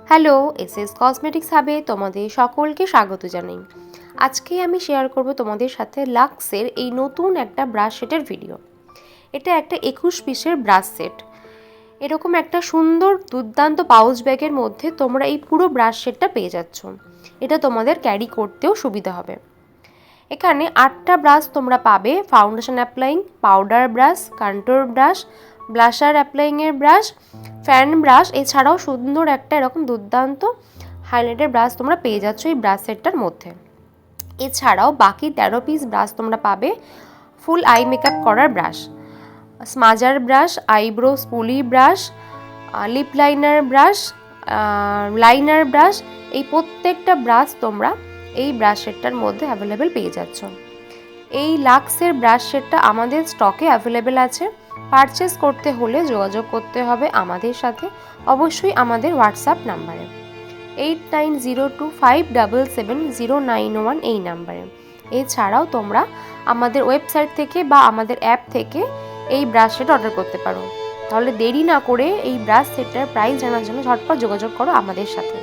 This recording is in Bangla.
হ্যালো, এসএস কসমেটিক্স হাবে তোমাদের সকলকে স্বাগত জানাই। আজকে আমি শেয়ার করব তোমাদের সাথে লাক্সের এই নতুন একটা ব্রাশ সেটের ভিডিও। এটা একটা 21 পিসের ব্রাশ সেট। এরকম একটা সুন্দর দুর্দান্ত পাউচ ব্যাগের মধ্যে তোমরা এই পুরো ব্রাশ সেটটা পেয়ে যাচ্ছ। এটা তোমাদের ক্যারি করতেও সুবিধা হবে। এখানে 8টা ব্রাশ তোমরা পাবে: foundation applying, powder brush, contour brush, blusher অ্যাপ্লাইংয়ের ব্রাশ, ফ্যান ব্রাশ, এছাড়াও সুন্দর একটা এরকম দুর্দান্ত হাইলাইটের ব্রাশ তোমরা পেয়ে যাচ্ছ এই ব্রাশ সেটটার মধ্যে। এছাড়াও বাকি 13 পিস ব্রাশ তোমরা পাবে ফুল আই মেকআপ করার brush, smudger brush, eyebrow spoolie brush, lip liner brush, liner brush. এই প্রত্যেকটা ব্রাশ তোমরা এই ব্রাশ সেটটার মধ্যে অ্যাভেলেবেল পেয়ে যাচ্ছ। এই লাক্সের ব্রাশ সেটটা আমাদের স্টকে অ্যাভেলেবেল আছে। পারচেস করতে হলে যোগাযোগ করতে হবে আমাদের সাথে, অবশ্যই আমাদের হোয়াটসঅ্যাপ নাম্বারে 8902577091 এই নাম্বারে। এছাড়াও তোমরা আমাদের ওয়েবসাইট থেকে বা আমাদের অ্যাপ থেকে এই ব্রাশ সেট অর্ডার করতে পারো। তাহলে দেরি না করে এই ব্রাশ সেটটার প্রাইস জানার জন্য ঝটপট যোগাযোগ করো আমাদের সাথে।